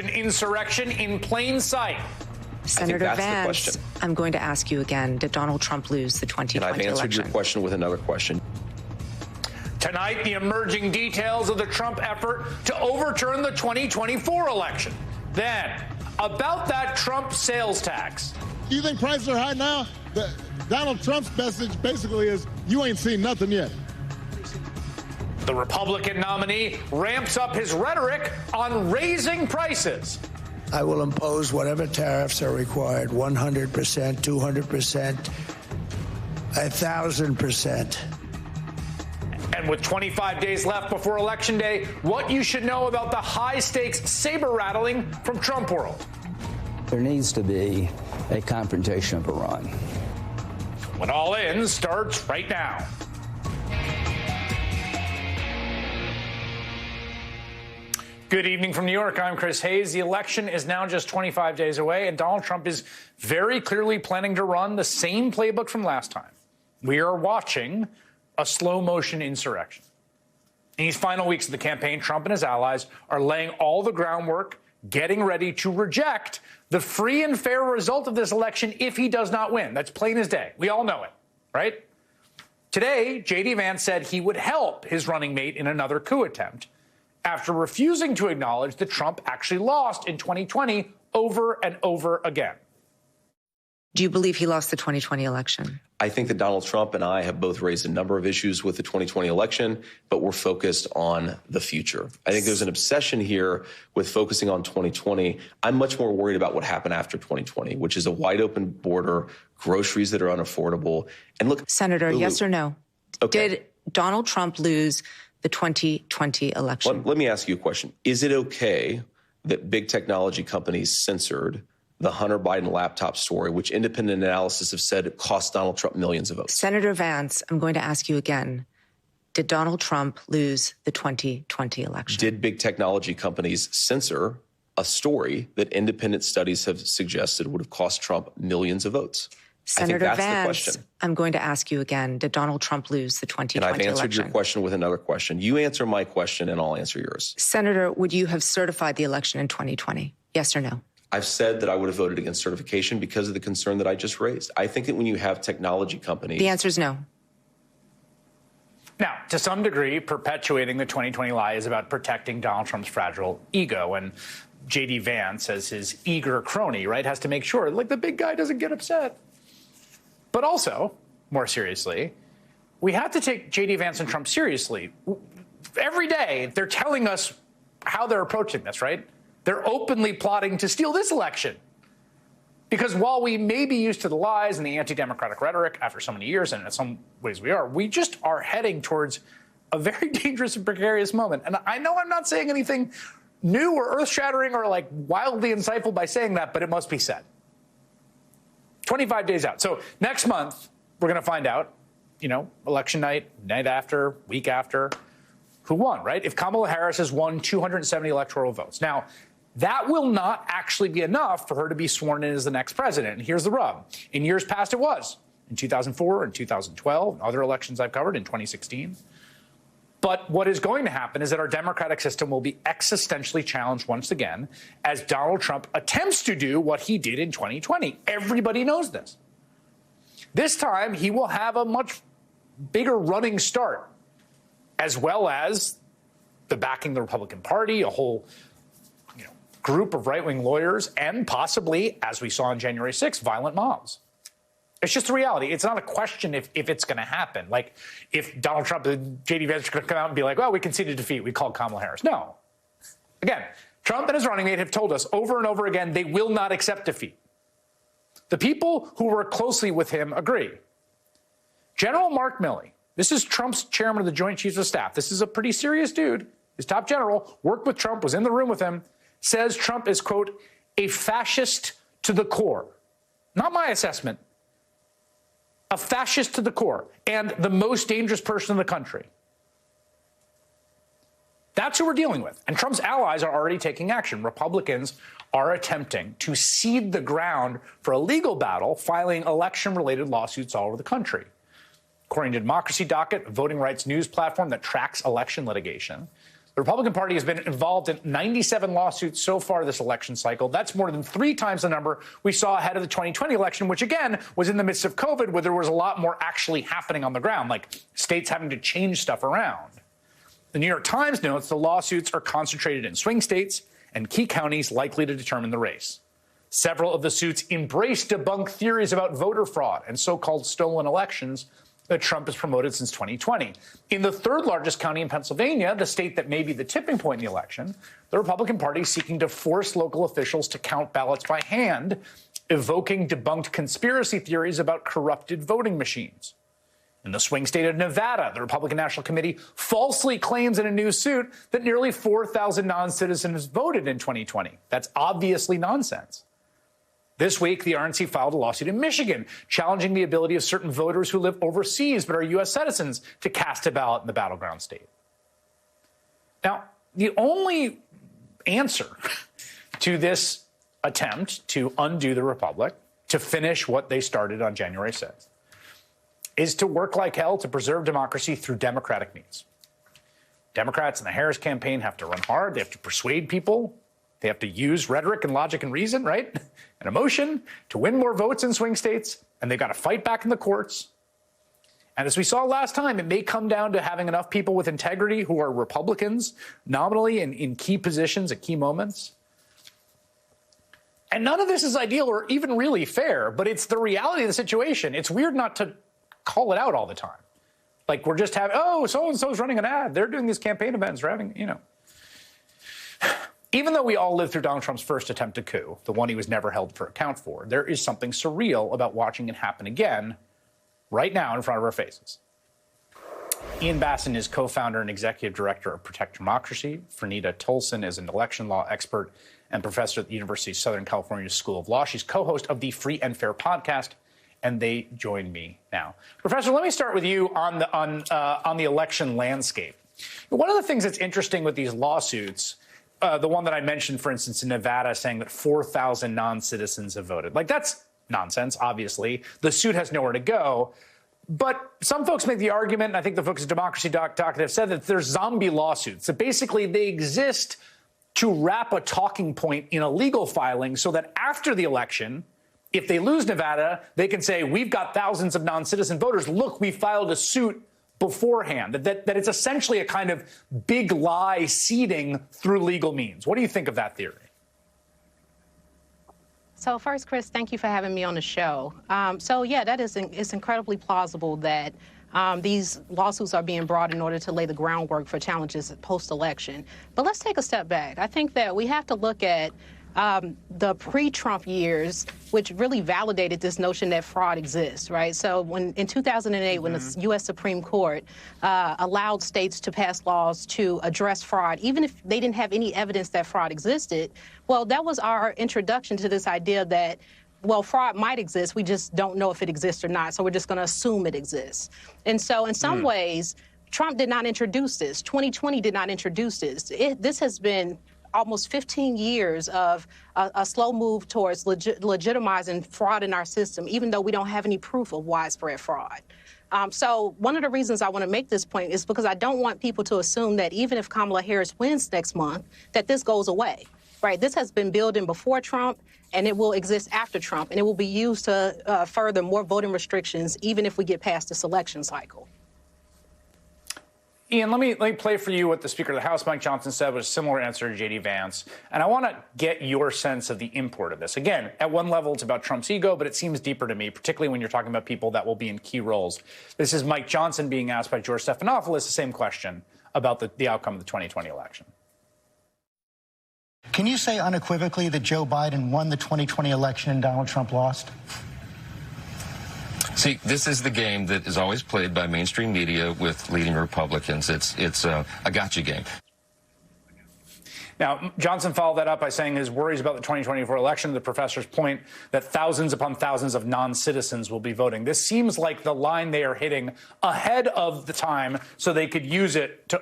Insurrection in plain sight. Senator Vance, I'm going to ask you again. Did Donald Trump lose the 2020 election? And I've answered your question with another question. Tonight, the emerging details of the Trump effort to overturn the 2024 election. Then, about that Trump sales tax. Do you think prices are high now? Donald Trump's message basically is, you ain't seen nothing yet. The Republican nominee ramps up his rhetoric on raising prices. I will impose whatever tariffs are required, 100%, 200%, 1,000%. And with 25 days left before Election Day, what you should know about the high-stakes saber rattling from Trump world. There needs to be a confrontation of Iran. When All In starts right now. Good evening from New York. I'm Chris Hayes. The election is now just 25 days away, and Donald Trump is very clearly planning to run the same playbook from last time. We are watching a slow-motion insurrection. In these final weeks of the campaign, Trump and his allies are laying all the groundwork, getting ready to reject the free and fair result of this election if he does not win. That's plain as day. We all know it, right? Today, J.D. Vance said he would help his running mate in another coup attempt, after refusing to acknowledge that Trump actually lost in 2020 over and over again. Do you believe he lost the 2020 election? I think that Donald Trump and I have both raised a number of issues with the 2020 election, but we're focused on the future. I think there's an obsession here with focusing on 2020. I'm much more worried about what happened after 2020, which is a wide open border, groceries that are unaffordable. And look, Senator, yes or no? Okay. Did Donald Trump lose the 2020 election? Let me ask you a question. Is it okay that big technology companies censored the Hunter Biden laptop story, which independent analysis have said it cost Donald Trump millions of votes? Senator Vance, I'm going to ask you again. Did Donald Trump lose the 2020 election? Did big technology companies censor a story that independent studies have suggested would have cost Trump millions of votes? Senator I think that's Vance, the question. I'm going to ask you again. Did Donald Trump lose the 2020 election? And I've answered your question with another question. You answer my question and I'll answer yours. Senator, would you have certified the election in 2020? Yes or no? I've said that I would have voted against certification because of the concern that I just raised. I think that when you have technology companies... The answer is no. Now, to some degree, perpetuating the 2020 lie is about protecting Donald Trump's fragile ego. And J.D. Vance, as his eager crony, right, has to make sure, like, the big guy doesn't get upset. But also, more seriously, we have to take J.D. Vance and Trump seriously. Every day, they're telling us how they're approaching this, right? They're openly plotting to steal this election. Because while we may be used to the lies and the anti-democratic rhetoric after so many years, and in some ways we just are heading towards a very dangerous and precarious moment. And I know I'm not saying anything new or earth-shattering or, like, wildly insightful by saying that, but it must be said. 25 days out. So next month, we're going to find out, election night, night after, week after, who won, right? If Kamala Harris has won 270 electoral votes. Now, that will not actually be enough for her to be sworn in as the next president. And here's the rub. In years past, it was. In 2004 and 2012, and other elections I've covered in 2016. But what is going to happen is that our democratic system will be existentially challenged once again as Donald Trump attempts to do what he did in 2020. Everybody knows this. This time, he will have a much bigger running start, as well as the backing of the Republican Party, a whole group of right-wing lawyers, and possibly, as we saw on January 6th, violent mobs. It's just the reality. It's not a question if it's going to happen. Like, if Donald Trump and J.D. Vance are going to come out and be like, well, we conceded defeat, we called Kamala Harris. No. Again, Trump and his running mate have told us over and over again they will not accept defeat. The people who work closely with him agree. General Mark Milley, this is Trump's chairman of the Joint Chiefs of Staff. This is a pretty serious dude. His top general worked with Trump, was in the room with him, says Trump is, quote, a fascist to the core. Not my assessment. A fascist to the core, and the most dangerous person in the country. That's who we're dealing with. And Trump's allies are already taking action. Republicans are attempting to seed the ground for a legal battle, filing election-related lawsuits all over the country. According to Democracy Docket, a voting rights news platform that tracks election litigation, The Republican Party has been involved in 97 lawsuits so far this election cycle. That's more than 3 times the number we saw ahead of the 2020 election, which, again, was in the midst of COVID, where there was a lot more actually happening on the ground, like states having to change stuff around. The New York Times notes the lawsuits are concentrated in swing states and key counties likely to determine the race. Several of the suits embrace debunk theories about voter fraud and so-called stolen elections that Trump has promoted since 2020. In the 3rd largest county in Pennsylvania, the state that may be the tipping point in the election, the Republican Party is seeking to force local officials to count ballots by hand, evoking debunked conspiracy theories about corrupted voting machines. In the swing state of Nevada, the Republican National Committee falsely claims in a new suit that nearly 4,000 non-citizens voted in 2020. That's obviously nonsense. This week, the RNC filed a lawsuit in Michigan challenging the ability of certain voters who live overseas but are U.S. citizens to cast a ballot in the battleground state. Now, the only answer to this attempt to undo the republic, to finish what they started on January 6th, is to work like hell to preserve democracy through democratic means. Democrats in the Harris campaign have to run hard. They have to persuade people. They have to use rhetoric and logic and reason, right? And emotion to win more votes in swing states. And they've got to fight back in the courts. And as we saw last time, it may come down to having enough people with integrity who are Republicans, nominally in key positions at key moments. And none of this is ideal or even really fair, but it's the reality of the situation. It's weird not to call it out all the time. Like we're just having, oh, so-and-so's running an ad. They're doing these campaign events. They're having, Even though we all lived through Donald Trump's first attempt at coup, the one he was never held for account for, there is something surreal about watching it happen again right now in front of our faces. Ian Basson is co-founder and executive director of Protect Democracy. Fernita Tolson is an election law expert and professor at the University of Southern California School of Law. She's co-host of the Free and Fair podcast, and they join me now. Professor, let me start with you on the election landscape. One of the things that's interesting with these lawsuits, the one that I mentioned, for instance, in Nevada, saying that 4,000 non-citizens have voted. Like, that's nonsense, obviously. The suit has nowhere to go. But some folks make the argument, and I think the folks at Democracy Docket have said that there's zombie lawsuits, that basically they exist to wrap a talking point in a legal filing so that after the election, if they lose Nevada, they can say, we've got thousands of non-citizen voters. Look, we filed a suit beforehand, that it's essentially a kind of big lie seeding through legal means. What do you think of that theory? So first, Chris, thank you for having me on the show. Yeah, that is it's incredibly plausible that these lawsuits are being brought in order to lay the groundwork for challenges post-election. But let's take a step back. I think that we have to look at the pre-Trump years, which really validated this notion that fraud exists, right? So in 2008, when the U.S. Supreme Court allowed states to pass laws to address fraud, even if they didn't have any evidence that fraud existed, well, that was our introduction to this idea that, well, fraud might exist. We just don't know if it exists or not. So we're just going to assume it exists. And so in some ways, Trump did not introduce this. 2020 did not introduce this. This has been almost 15 years of a slow move towards legitimizing fraud in our system, even though we don't have any proof of widespread fraud. So one of the reasons I want to make this point is because I don't want people to assume that even if Kamala Harris wins next month, that this goes away, right? This has been building before Trump, and it will exist after Trump, and it will be used to further more voting restrictions, even if we get past this election cycle. Ian, let me play for you what the Speaker of the House, Mike Johnson, said was a similar answer to J.D. Vance. And I want to get your sense of the import of this. Again, at one level, it's about Trump's ego, but it seems deeper to me, particularly when you're talking about people that will be in key roles. This is Mike Johnson being asked by George Stephanopoulos the same question about the outcome of the 2020 election. Can you say unequivocally that Joe Biden won the 2020 election and Donald Trump lost? See, this is the game that is always played by mainstream media with leading Republicans. It's a gotcha game. Now, Johnson followed that up by saying his worries about the 2024 election, the professor's point that thousands upon thousands of non-citizens will be voting. This seems like the line they are hitting ahead of the time so they could use it to